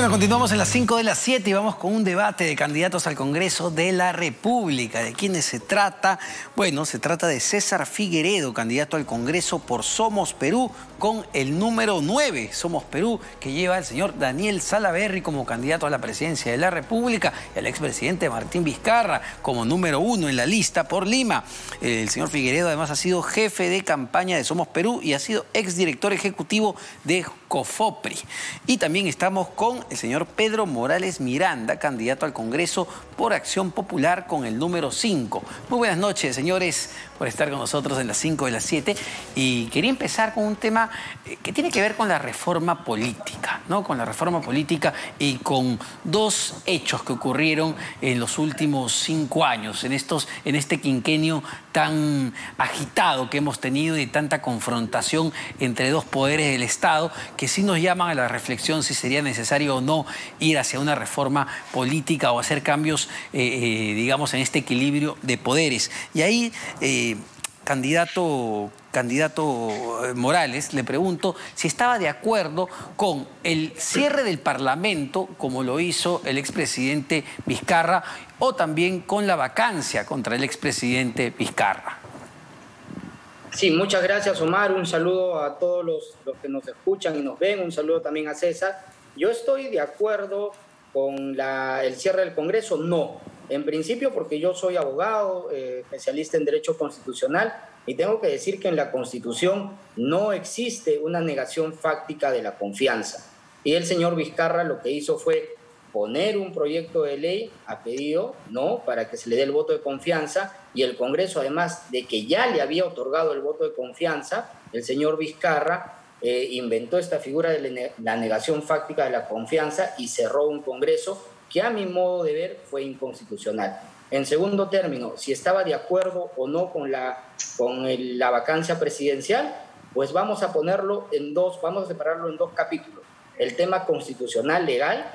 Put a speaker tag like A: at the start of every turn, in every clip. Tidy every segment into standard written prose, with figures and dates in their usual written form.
A: Bueno, continuamos en las 5 de las 7 y vamos con un debate de candidatos al Congreso de la República. ¿De quiénes se trata? Bueno, se trata de César Figueredo, candidato al Congreso por Somos Perú, con el número 9, Somos Perú, que lleva al señor Daniel Salaverry como candidato a la presidencia de la República y al expresidente Martín Vizcarra como número 1 en la lista por Lima. El señor Figueredo además ha sido jefe de campaña de Somos Perú y ha sido exdirector ejecutivo de COFOPRI. Y también estamos con el señor Pedro Morales Miranda, candidato al Congreso por Acción Popular con el número 5. Muy buenas noches, señores, por estar con nosotros en las 5 de las 7. Y quería empezar con un tema que tiene que ver con la reforma política, ¿no? Con la reforma política y con dos hechos que ocurrieron en los últimos 5 años, en este quinquenio tan agitado que hemos tenido y de tanta confrontación entre dos poderes del Estado, que sí nos llaman a la reflexión si sería necesario o no ir hacia una reforma política o hacer cambios, digamos, en este equilibrio de poderes. Y ahí, candidato Morales, le pregunto si estaba de acuerdo con el cierre del Parlamento, como lo hizo el expresidente Vizcarra, o también con la vacancia contra el expresidente Vizcarra.
B: Sí, muchas gracias, Omar. Un saludo a todos los que nos escuchan y nos ven. Un saludo también a César. Yo estoy de acuerdo con el cierre del Congreso. No, en principio porque yo soy abogado, especialista en Derecho Constitucional, y tengo que decir que en la Constitución no existe una negación fáctica de la confianza. Y el señor Vizcarra lo que hizo fue poner un proyecto de ley a pedido, ¿no?, para que se le dé el voto de confianza, y el Congreso, además de que ya le había otorgado el voto de confianza, el señor Vizcarra inventó esta figura de la negación fáctica de la confianza y cerró un Congreso que, a mi modo de ver, fue inconstitucional. En segundo término, si estaba de acuerdo o no con la vacancia presidencial, pues vamos a separarlo en dos capítulos. El tema constitucional legal,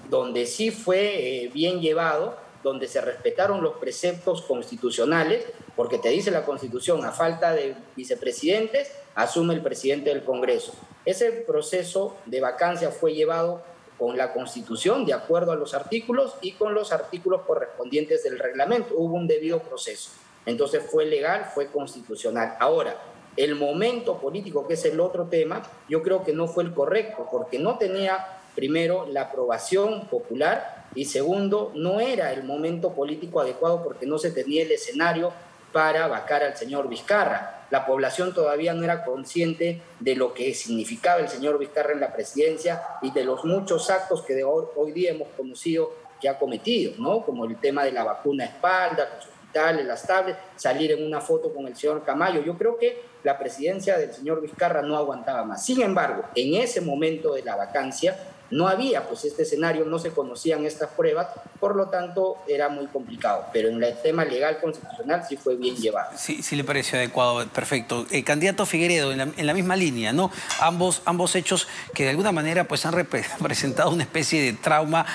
B: donde sí fue bien llevado, donde se respetaron los preceptos constitucionales, porque te dice la Constitución, a falta de vicepresidentes, asume el presidente del Congreso. Ese proceso de vacancia fue llevado con la Constitución, de acuerdo a los artículos y con los artículos correspondientes del reglamento. Hubo un debido proceso. Entonces fue legal, fue constitucional. Ahora, el momento político, que es el otro tema, yo creo que no fue el correcto, porque no tenía, primero, la aprobación popular, y segundo, no era el momento político adecuado porque no se tenía el escenario para vacar al señor Vizcarra. La población todavía no era consciente de lo que significaba el señor Vizcarra en la presidencia y de los muchos actos que hoy día hemos conocido que ha cometido, ¿no? Como el tema de la vacuna a espalda, los hospitales, las tablets, salir en una foto con el señor Camayo. Yo creo que la presidencia del señor Vizcarra no aguantaba más. Sin embargo, en ese momento de la vacancia no había pues este escenario, no se conocían estas pruebas, por lo tanto era muy complicado. Pero en el tema legal constitucional sí fue bien llevado.
A: Sí, sí le pareció adecuado, perfecto. Candidato Figueredo, en la misma línea, ¿no? Ambos hechos que de alguna manera pues han representado una especie de trauma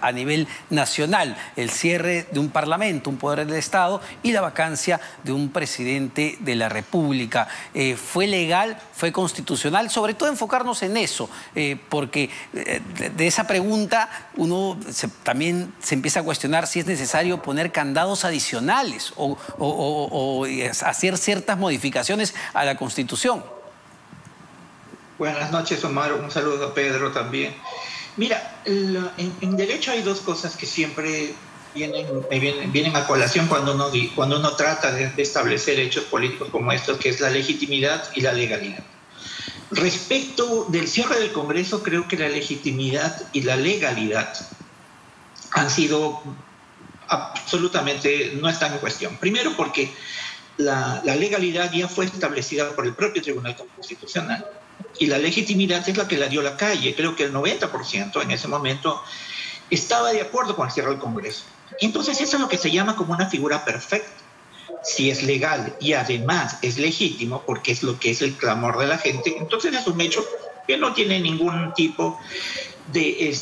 A: a nivel nacional. El cierre de un parlamento, un poder del Estado, y la vacancia de un presidente de la República. ¿Fue legal? ¿Fue constitucional? Sobre todo enfocarnos en eso, porque de esa pregunta uno también se empieza a cuestionar si es necesario poner candados adicionales o hacer ciertas modificaciones a la Constitución.
C: Buenas noches, Omar. Un saludo a Pedro también. Mira, en derecho hay dos cosas que siempre vienen a colación cuando uno trata de establecer hechos políticos como estos, que es la legitimidad y la legalidad. Respecto del cierre del Congreso, creo que la legitimidad y la legalidad han sido absolutamente, no están en cuestión. Primero porque la legalidad ya fue establecida por el propio Tribunal Constitucional y la legitimidad es la que la dio la calle. Creo que el 90% en ese momento estaba de acuerdo con el cierre del Congreso. Entonces eso es lo que se llama como una figura perfecta. Si es legal y además es legítimo, porque es lo que es el clamor de la gente, entonces es un hecho que no tiene ningún tipo de...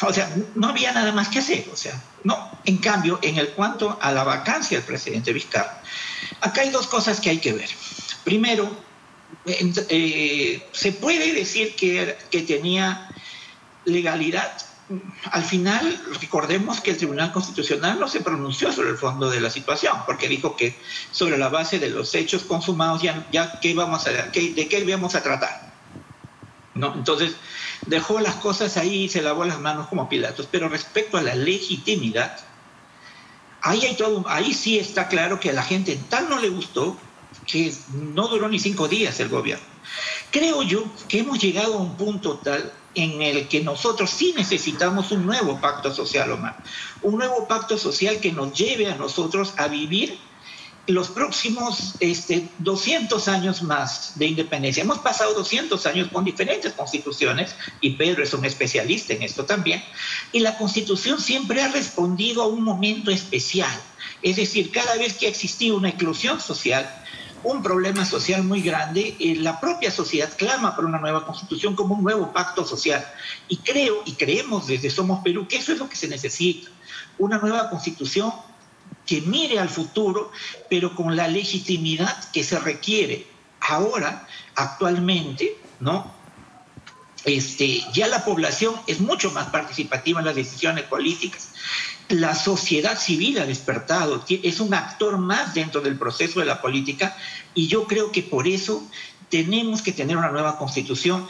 C: o sea, no había nada más que hacer. O sea, no. En cambio, en el cuanto a la vacancia del presidente Vizcarra, acá hay dos cosas que hay que ver. Primero, se puede decir que tenía legalidad, al final recordemos que el Tribunal Constitucional no se pronunció sobre el fondo de la situación, porque dijo que sobre la base de los hechos consumados ya de qué vamos a tratar, ¿no? Entonces dejó las cosas ahí y se lavó las manos como Pilatos. Pero respecto a la legitimidad, ahí sí está claro que a la gente tan no le gustó que no duró ni 5 días el gobierno. Creo yo que hemos llegado a un punto tal en el que nosotros sí necesitamos un nuevo pacto social, Omar. Un nuevo pacto social que nos lleve a nosotros a vivir los próximos 200 años más de independencia. Hemos pasado 200 años con diferentes constituciones, y Pedro es un especialista en esto también, y la Constitución siempre ha respondido a un momento especial. Es decir, cada vez que ha existido una eclosión social, un problema social muy grande, la propia sociedad clama por una nueva constitución como un nuevo pacto social. Y creemos desde Somos Perú que eso es lo que se necesita, una nueva constitución que mire al futuro, pero con la legitimidad que se requiere ahora, actualmente, ¿no? Ya la población es mucho más participativa en las decisiones políticas. La sociedad civil ha despertado, es un actor más dentro del proceso de la política, y yo creo que por eso tenemos que tener una nueva constitución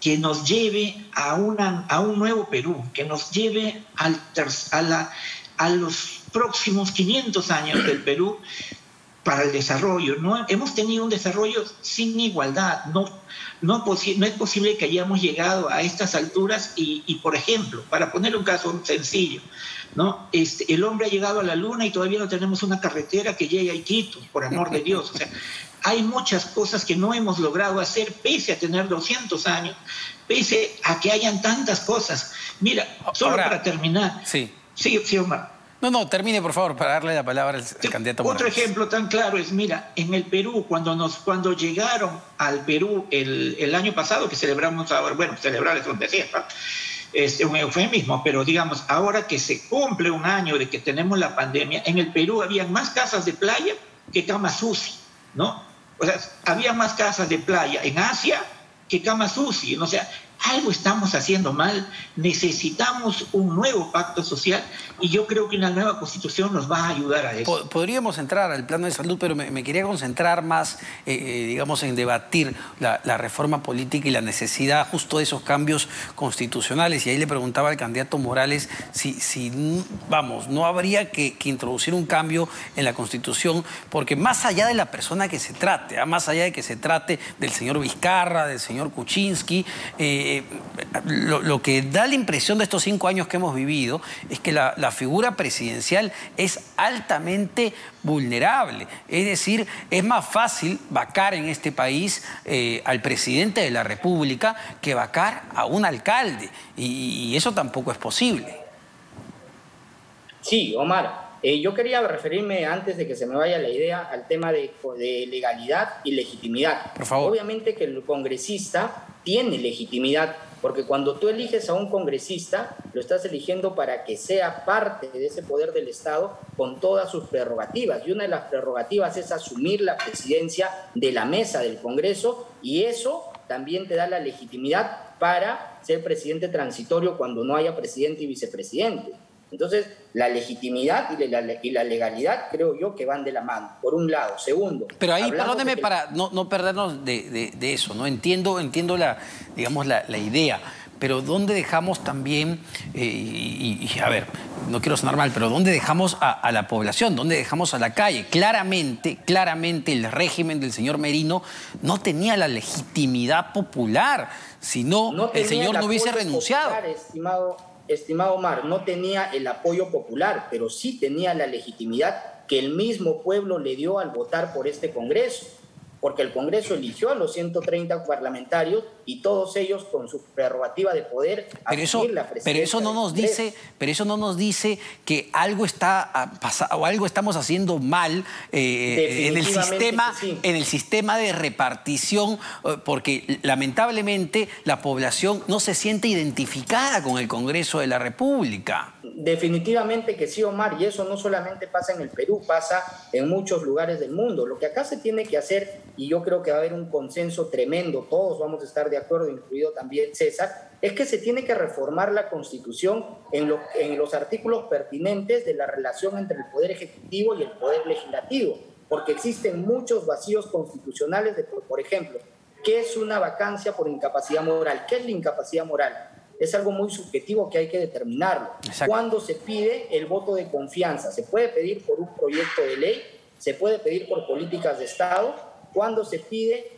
C: que nos lleve a un nuevo Perú, que nos lleve a los próximos 500 años del Perú para el desarrollo. No hemos tenido un desarrollo sin igualdad. No es posible que hayamos llegado a estas alturas y, por ejemplo, para poner un caso sencillo, ¿no? El hombre ha llegado a la luna y todavía no tenemos una carretera que llegue a Iquitos, por amor de Dios. O sea, hay muchas cosas que no hemos logrado hacer pese a tener 200 años, pese a que hayan tantas cosas. Mira, solo ahora, para terminar. Sí, Omar.
A: No, termine, por favor, para darle la palabra al candidato Morales.
C: Otro ejemplo tan claro es, mira, en el Perú, cuando llegaron al Perú el año pasado, que celebramos ahora, bueno, celebrar es un decir, ¿no? Es un eufemismo, pero digamos, ahora que se cumple un año de que tenemos la pandemia, en el Perú había más casas de playa que camas UCI, ¿no? O sea, había más casas de playa en Asia que camas UCI, ¿no? O sea, algo estamos haciendo mal, necesitamos un nuevo pacto social, y yo creo que una nueva constitución nos va a ayudar a eso.
A: Podríamos entrar al plano de salud, pero me quería concentrar más, digamos, en debatir la reforma política y la necesidad justo de esos cambios constitucionales. Y ahí le preguntaba al candidato Morales si no habría que introducir un cambio en la Constitución, porque más allá de la persona que se trate, más allá de que se trate del señor Vizcarra, del señor Kuczynski, lo que da la impresión de estos 5 años que hemos vivido es que la figura presidencial es altamente vulnerable. Es decir, es más fácil vacar en este país al presidente de la República que vacar a un alcalde. Y eso tampoco es posible.
B: Sí, Omar. Yo quería referirme, antes de que se me vaya la idea, al tema de legalidad y legitimidad.
A: Por favor.
B: Obviamente que el congresista tiene legitimidad, porque cuando tú eliges a un congresista, lo estás eligiendo para que sea parte de ese poder del Estado con todas sus prerrogativas. Y una de las prerrogativas es asumir la presidencia de la mesa del Congreso, y eso también te da la legitimidad para ser presidente transitorio cuando no haya presidente y vicepresidente. Entonces, la legitimidad y la legalidad creo yo que van de la mano, por un lado. Segundo...
A: Pero ahí, perdóneme para no perdernos de eso, ¿no? Entiendo digamos, la idea, pero ¿dónde dejamos también, a ver, no quiero sonar mal, pero ¿dónde dejamos a la población? ¿Dónde dejamos a la calle? Claramente el régimen del señor Merino no tenía la legitimidad popular, si no el señor no hubiese renunciado.
B: Estimado Omar, no tenía el apoyo popular, pero sí tenía la legitimidad que el mismo pueblo le dio al votar por este Congreso, porque el Congreso eligió a los 130 parlamentarios y todos ellos con su prerrogativa de poder asumir la presidencia.
A: Pero eso no nos dice que algo está pasando o algo estamos haciendo mal en el sistema de repartición, porque lamentablemente la población no se siente identificada con el Congreso de la República.
B: Definitivamente que sí, Omar, y eso no solamente pasa en el Perú, pasa en muchos lugares del mundo. Lo que acá se tiene que hacer, y yo creo que va a haber un consenso tremendo, todos vamos a estar de acuerdo, incluido también César, es que se tiene que reformar la Constitución en los artículos pertinentes de la relación entre el Poder Ejecutivo y el Poder Legislativo, porque existen muchos vacíos constitucionales, por ejemplo, ¿qué es una vacancia por incapacidad moral? ¿Qué es la incapacidad moral? Es algo muy subjetivo que hay que determinarlo.
A: Exacto.
B: ¿Cuándo se pide el voto de confianza? ¿Se puede pedir por un proyecto de ley? ¿Se puede pedir por políticas de Estado? ¿Cuándo se pide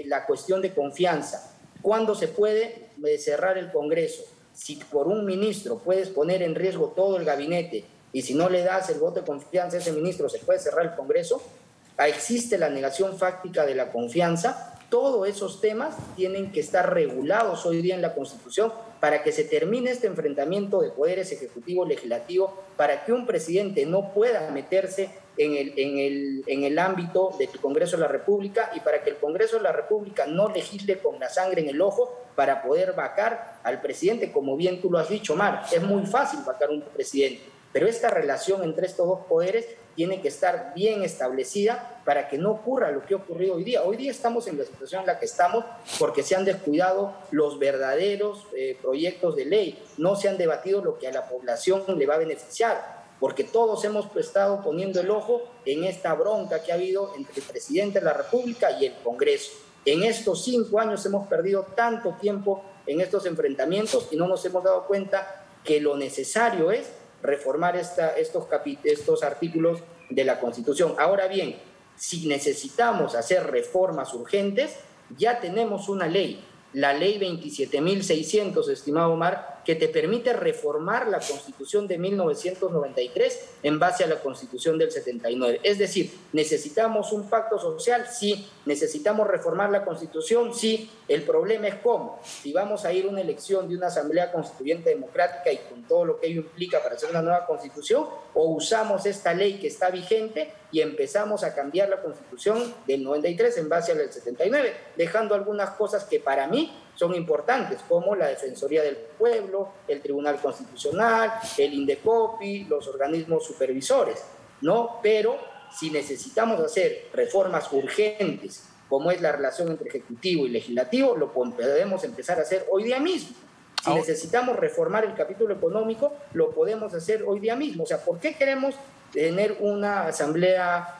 B: la cuestión de confianza? ¿Cuándo se puede cerrar el Congreso? Si por un ministro puedes poner en riesgo todo el gabinete y si no le das el voto de confianza a ese ministro, ¿se puede cerrar el Congreso? Existe la negación fáctica de la confianza. Todos esos temas tienen que estar regulados hoy día en la Constitución para que se termine este enfrentamiento de poderes ejecutivo y legislativo, para que un presidente no pueda meterse en el ámbito del Congreso de la República y para que el Congreso de la República no legisle con la sangre en el ojo para poder vacar al presidente, como bien tú lo has dicho, Omar. Es muy fácil vacar un presidente, pero esta relación entre estos dos poderes tiene que estar bien establecida para que no ocurra lo que ha ocurrido hoy día. Hoy día estamos en la situación en la que estamos porque se han descuidado los verdaderos proyectos de ley, no se han debatido lo que a la población le va a beneficiar, porque todos hemos estado poniendo el ojo en esta bronca que ha habido entre el presidente de la República y el Congreso. En estos 5 años hemos perdido tanto tiempo en estos enfrentamientos y no nos hemos dado cuenta que lo necesario es reformar estos artículos de la Constitución. Ahora bien, si necesitamos hacer reformas urgentes, ya tenemos una ley, la ley 27.600, estimado Omar, que te permite reformar la Constitución de 1993 en base a la Constitución del 79. Es decir, ¿necesitamos un pacto social? Sí. ¿Necesitamos reformar la Constitución? Sí. El problema es cómo. Si vamos a ir a una elección de una asamblea constituyente democrática y con todo lo que ello implica para hacer una nueva Constitución, o usamos esta ley que está vigente y empezamos a cambiar la Constitución del 93 en base a la del 79, dejando algunas cosas que para mí son importantes, como la Defensoría del Pueblo, el Tribunal Constitucional, el INDECOPI, los organismos supervisores, ¿no? Pero si necesitamos hacer reformas urgentes, como es la relación entre Ejecutivo y Legislativo, lo podemos empezar a hacer hoy día mismo. Si necesitamos reformar el capítulo económico, lo podemos hacer hoy día mismo. O sea, ¿por qué queremos tener una asamblea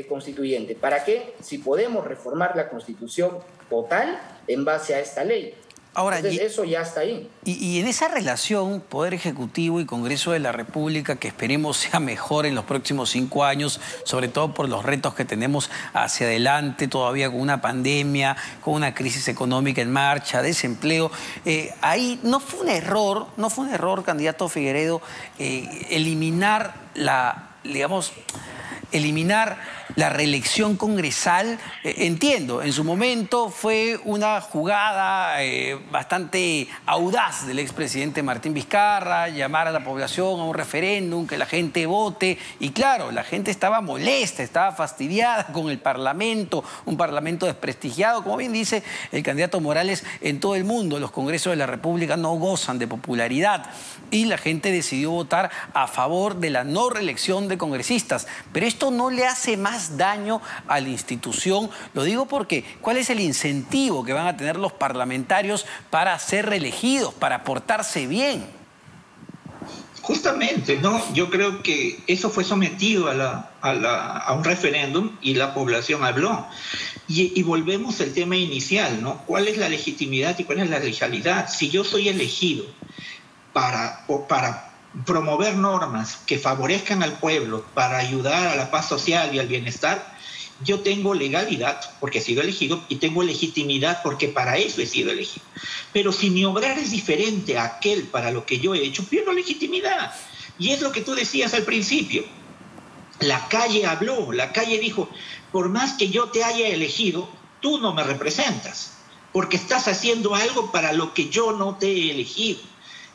B: constituyente? ¿Para qué? Si podemos reformar la Constitución total en base a esta ley.
A: Ahora,
B: entonces, eso ya está ahí.
A: Y en esa relación, Poder Ejecutivo y Congreso de la República, que esperemos sea mejor en los próximos 5 años, sobre todo por los retos que tenemos hacia adelante, todavía con una pandemia, con una crisis económica en marcha, desempleo, ahí no fue un error, candidato Figueredo, eliminar la reelección congresal. Entiendo, en su momento fue una jugada bastante audaz del expresidente Martín Vizcarra, llamar a la población a un referéndum, que la gente vote, y claro, la gente estaba molesta, estaba fastidiada con el Parlamento, un Parlamento desprestigiado, como bien dice el candidato Morales, en todo el mundo los congresos de la República no gozan de popularidad, y la gente decidió votar a favor de la no reelección de congresistas, pero esto no le hace más daño a la institución. Lo digo porque ¿cuál es el incentivo que van a tener los parlamentarios para ser reelegidos, para portarse bien?
C: Justamente, ¿no? Yo creo que eso fue sometido a un referéndum y la población habló. Y volvemos al tema inicial, ¿no? ¿Cuál es la legitimidad y cuál es la legalidad? Si yo soy elegido para promover normas que favorezcan al pueblo, para ayudar a la paz social y al bienestar, yo tengo legalidad porque he sido elegido y tengo legitimidad porque para eso he sido elegido. Pero si mi obrar es diferente a aquel para lo que yo he hecho, pierdo legitimidad. Y es lo que tú decías al principio. La calle habló, la calle dijo, por más que yo te haya elegido, tú no me representas, porque estás haciendo algo para lo que yo no te he elegido.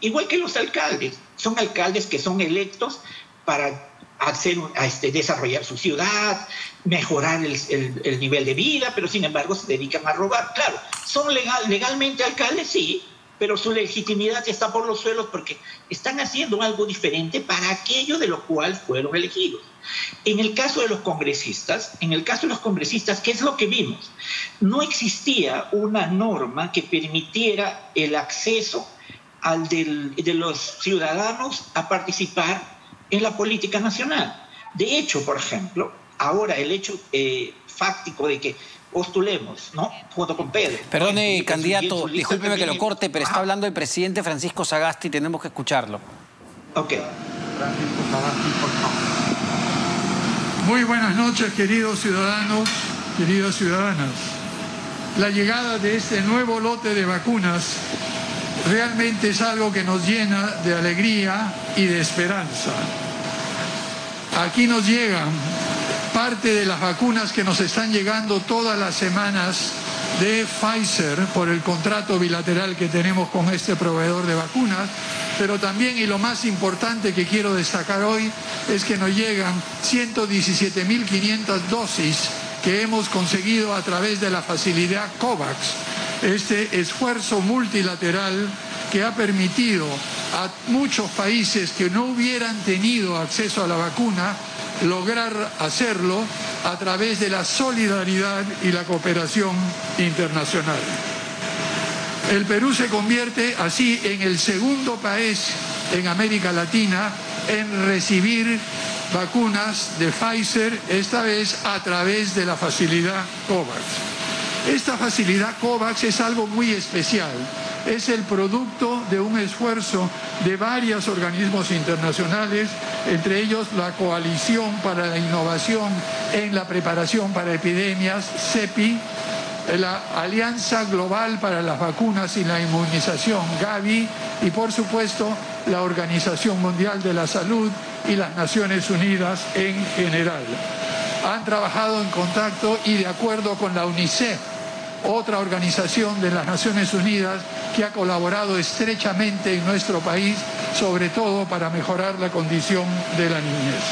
C: Igual que los alcaldes, son alcaldes que son electos para desarrollar su ciudad, mejorar el nivel de vida, pero sin embargo se dedican a robar. Claro, ¿son legalmente alcaldes? Sí, pero su legitimidad está por los suelos porque están haciendo algo diferente para aquello de lo cual fueron elegidos. En el caso de los congresistas, ¿qué es lo que vimos? No existía una norma que permitiera el acceso de los ciudadanos a participar en la política nacional. De hecho, por ejemplo, ahora el hecho fáctico de que postulemos, ¿no? Junto con Pedro.
A: Perdone, candidato, discúlpeme que lo corte, pero está hablando el presidente Francisco Sagasti, tenemos que escucharlo.
C: Ok.
D: Francisco Sagasti, por favor. Muy buenas noches, queridos ciudadanos, queridas ciudadanas. La llegada de este nuevo lote de vacunas realmente es algo que nos llena de alegría y de esperanza. Aquí nos llegan parte de las vacunas que nos están llegando todas las semanas de Pfizer por el contrato bilateral que tenemos con este proveedor de vacunas, pero también, y lo más importante que quiero destacar hoy, es que nos llegan 117.500 dosis que hemos conseguido a través de la facilidad COVAX, este esfuerzo multilateral que ha permitido a muchos países que no hubieran tenido acceso a la vacuna lograr hacerlo a través de la solidaridad y la cooperación internacional. El Perú se convierte así en el segundo país en América Latina en recibir vacunas de Pfizer, esta vez a través de la facilidad COVAX. Esta facilidad COVAX es algo muy especial. Es el producto de un esfuerzo de varios organismos internacionales, entre ellos la Coalición para la Innovación en la Preparación para Epidemias, CEPI, la Alianza Global para las Vacunas y la Inmunización, Gavi, y por supuesto la Organización Mundial de la Salud y las Naciones Unidas en general. Han trabajado en contacto y de acuerdo con la UNICEF, otra organización de las Naciones Unidas que ha colaborado estrechamente en nuestro país, sobre todo para mejorar la condición de la niñez.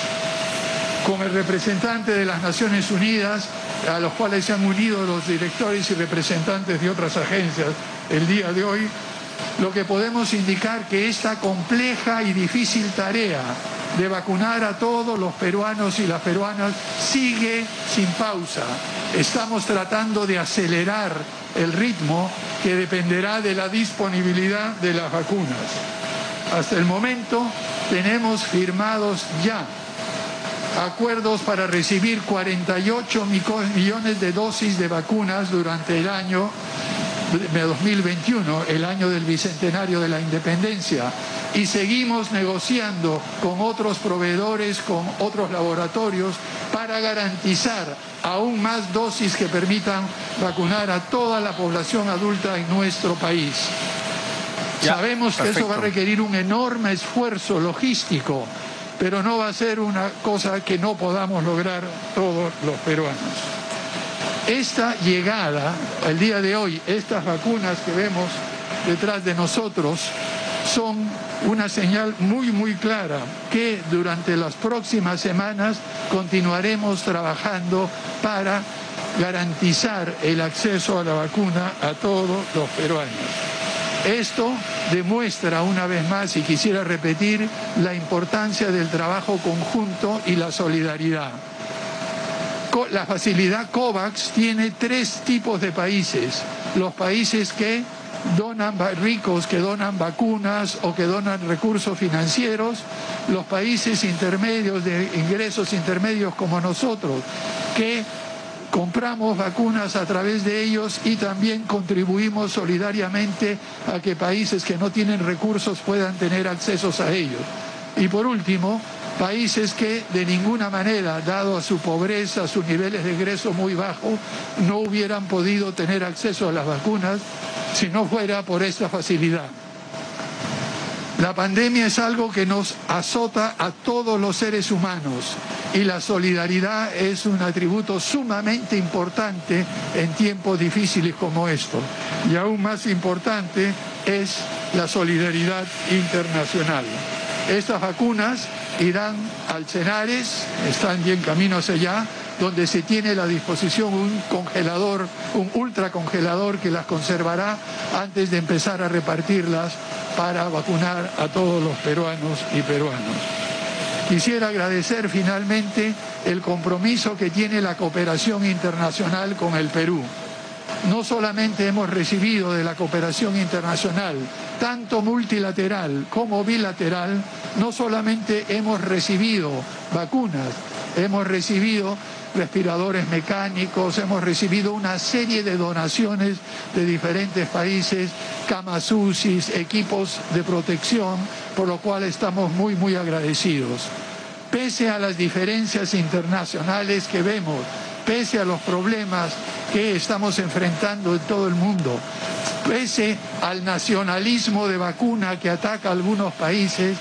D: Con el representante de las Naciones Unidas, a los cuales se han unido los directores y representantes de otras agencias el día de hoy, lo que podemos indicar que esta compleja y difícil tarea de vacunar a todos los peruanos y las peruanas sigue sin pausa. Estamos tratando de acelerar el ritmo que dependerá de la disponibilidad de las vacunas. Hasta el momento tenemos firmados ya acuerdos para recibir 48 millones de dosis de vacunas durante el año de 2021, el año del Bicentenario de la Independencia, y seguimos negociando con otros proveedores, con otros laboratorios, para garantizar aún más dosis que permitan vacunar a toda la población adulta en nuestro país. Sabemos que eso va a requerir un enorme esfuerzo logístico, pero no va a ser una cosa que no podamos lograr todos los peruanos. Esta llegada, el día de hoy, estas vacunas que vemos detrás de nosotros, son una señal muy clara que durante las próximas semanas continuaremos trabajando para garantizar el acceso a la vacuna a todos los peruanos. Esto demuestra una vez más, y quisiera repetir, la importancia del trabajo conjunto y la solidaridad. La facilidad COVAX tiene 3 tipos de países. Los países que donan, ricos que donan vacunas o que donan recursos financieros, los países intermedios de ingresos intermedios como nosotros, que compramos vacunas a través de ellos y también contribuimos solidariamente a que países que no tienen recursos puedan tener accesos a ellos. Y por último, países que de ninguna manera, dado a su pobreza, sus niveles de ingreso muy bajos, no hubieran podido tener acceso a las vacunas si no fuera por esta facilidad. La pandemia es algo que nos azota a todos los seres humanos y la solidaridad es un atributo sumamente importante en tiempos difíciles como estos. Y aún más importante es la solidaridad internacional. Estas vacunas irán al CENARES, están bien camino hacia allá, donde se tiene a la disposición un congelador, un ultracongelador que las conservará antes de empezar a repartirlas para vacunar a todos los peruanos y peruanas. Quisiera agradecer finalmente el compromiso que tiene la cooperación internacional con el Perú. No solamente hemos recibido de la cooperación internacional, tanto multilateral como bilateral, no solamente hemos recibido vacunas, hemos recibido respiradores mecánicos, hemos recibido una serie de donaciones de diferentes países, camas UCI, equipos de protección, por lo cual estamos muy agradecidos. Pese a las diferencias internacionales que vemos, pese a los problemas que estamos enfrentando en todo el mundo, pese al nacionalismo de vacuna que ataca a algunos países,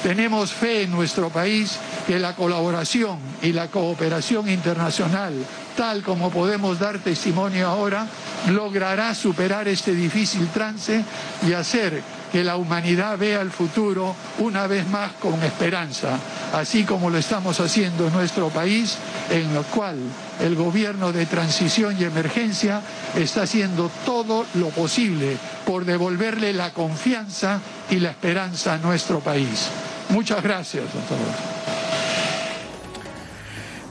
D: tenemos fe en nuestro país que la colaboración y la cooperación internacional, tal como podemos dar testimonio ahora, logrará superar este difícil trance y hacer que la humanidad vea el futuro una vez más con esperanza, así como lo estamos haciendo en nuestro país, en el cual el gobierno de transición y emergencia está haciendo todo lo posible por devolverle la confianza y la esperanza a nuestro país. Muchas gracias a todos.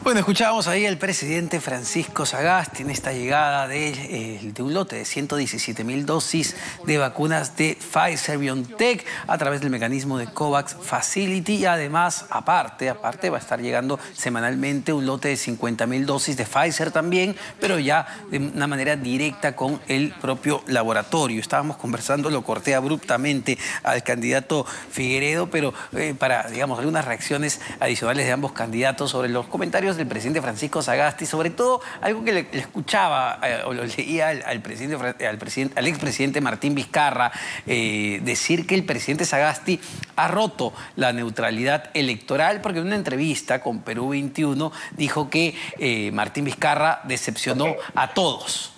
A: Bueno, escuchábamos ahí al presidente Francisco Sagasti en esta llegada de un lote de 117.000 dosis de vacunas de Pfizer-BioNTech a través del mecanismo de COVAX Facility y además, aparte va a estar llegando semanalmente un lote de 50.000 dosis de Pfizer también, pero ya de una manera directa con el propio laboratorio. Estábamos conversando, lo corté abruptamente al candidato Figueredo, pero para, digamos, algunas reacciones adicionales de ambos candidatos sobre los comentarios del presidente Francisco Sagasti, sobre todo algo que le escuchaba o lo leía al expresidente Martín Vizcarra decir que el presidente Sagasti ha roto la neutralidad electoral, porque en una entrevista con Perú 21 dijo que Martín Vizcarra decepcionó a todos.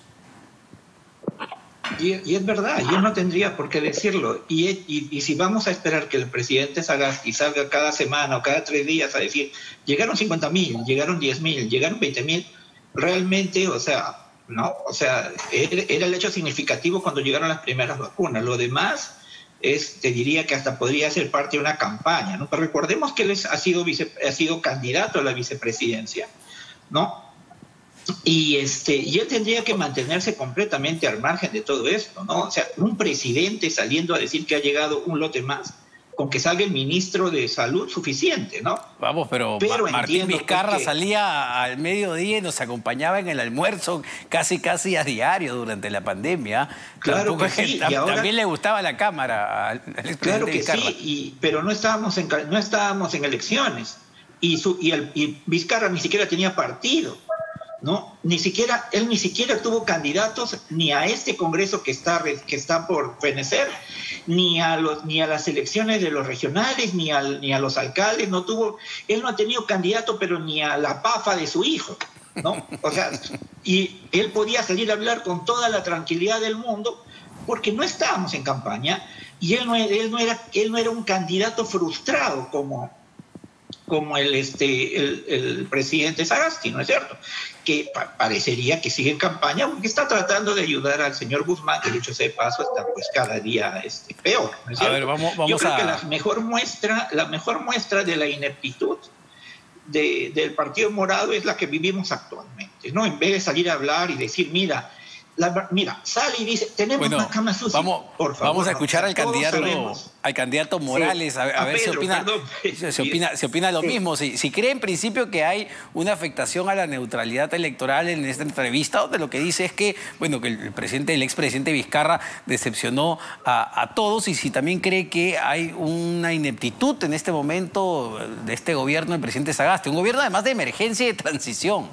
C: Y es verdad, yo no tendría por qué decirlo. Y si vamos a esperar que el presidente Sagasti salga cada semana o cada 3 días a decir, llegaron 50.000, llegaron 10.000, llegaron 20.000, realmente, o sea, no, o sea, era el hecho significativo cuando llegaron las primeras vacunas. Lo demás te diría que hasta podría ser parte de una campaña, ¿no? Pero recordemos que él ha sido candidato a la vicepresidencia, ¿no? Y él tendría que mantenerse completamente al margen de todo esto, ¿no? O sea, un presidente saliendo a decir que ha llegado un lote más, con que salga el ministro de Salud, suficiente, ¿no?
A: Vamos, pero Martín Vizcarra salía al mediodía y nos acompañaba en el almuerzo casi a diario durante la pandemia.
C: Claro que sí.
A: También le gustaba la cámara al expresidente
C: Claro que
A: Vizcarra.
C: Sí, pero no estábamos en elecciones. Y Vizcarra ni siquiera tenía partido, ¿no? Él ni siquiera tuvo candidatos ni a este Congreso que está por fenecer, ni a las elecciones de los regionales, ni a los alcaldes. Él no ha tenido candidato, pero ni a la PAFA de su hijo, ¿no? O sea, y él podía salir a hablar con toda la tranquilidad del mundo porque no estábamos en campaña y él no era un candidato frustrado como el presidente Sagasti, ¿no es cierto? Que parecería que sigue en campaña porque está tratando de ayudar al señor Guzmán, que dicho sea de paso está pues cada día peor, ¿no es cierto?
A: A ver, vamos
C: Yo creo que la mejor muestra de la ineptitud del Partido Morado es la que vivimos actualmente, ¿no? En vez de salir a hablar y decir, mira, sale y dice, tenemos más camas UCI. Por favor,
A: vamos a escuchar al candidato Morales, sí, a ver si opina lo mismo. Si cree en principio que hay una afectación a la neutralidad electoral en esta entrevista, donde lo que dice es que, bueno, que el expresidente Vizcarra decepcionó a todos, y si también cree que hay una ineptitud en este momento de este gobierno del presidente Sagasti, un gobierno además de emergencia y de transición.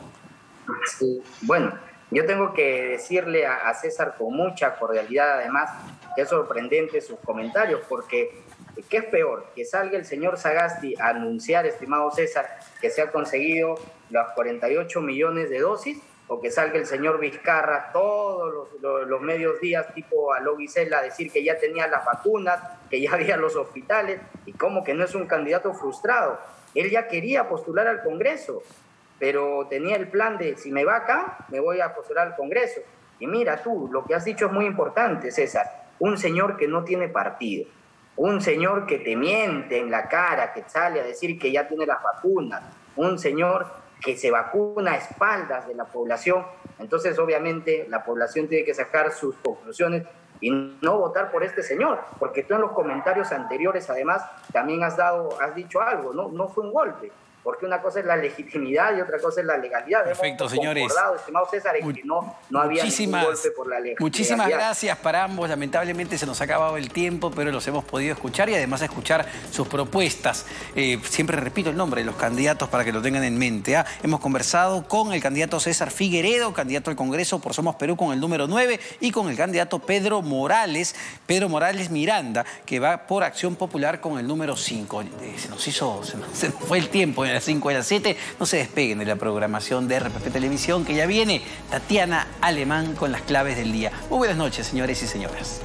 B: Sí, bueno. Yo tengo que decirle a César con mucha cordialidad, además, que es sorprendente sus comentarios, porque ¿qué es peor? Que salga el señor Sagasti a anunciar, estimado César, que se ha conseguido los 48 millones de dosis, o que salga el señor Vizcarra todos los medios días, tipo a Loguicela, a decir que ya tenía las vacunas, que ya había los hospitales, y como que no es un candidato frustrado. Él ya quería postular al Congreso. pero tenía el plan de si me va acá, me voy a postular al Congreso. Y mira tú, lo que has dicho es muy importante, César. Un señor que no tiene partido, un señor que te miente en la cara, que sale a decir que ya tiene las vacunas, un señor que se vacuna a espaldas de la población. Entonces, obviamente, la población tiene que sacar sus conclusiones y no votar por este señor, porque tú en los comentarios anteriores, además, también has dicho algo, no fue un golpe. Porque una cosa es la legitimidad y otra cosa es la legalidad.
A: Perfecto,
B: hemos
A: señores.
B: concordado, estimado César, en que no había ningún golpe por la legalidad.
A: Muchísimas gracias para ambos. Lamentablemente se nos ha acabado el tiempo, pero los hemos podido escuchar y además escuchar sus propuestas. Siempre repito el nombre de los candidatos para que lo tengan en mente. Hemos conversado con el candidato César Figueredo, candidato al Congreso por Somos Perú con el número 9, y con el candidato Pedro Morales Miranda, que va por Acción Popular con el número 5. Se nos fue el tiempo. A las 5 y a las 7, no se despeguen de la programación de RPP Televisión, que ya viene Tatiana Alemán con las claves del día. Muy buenas noches, señores y señoras.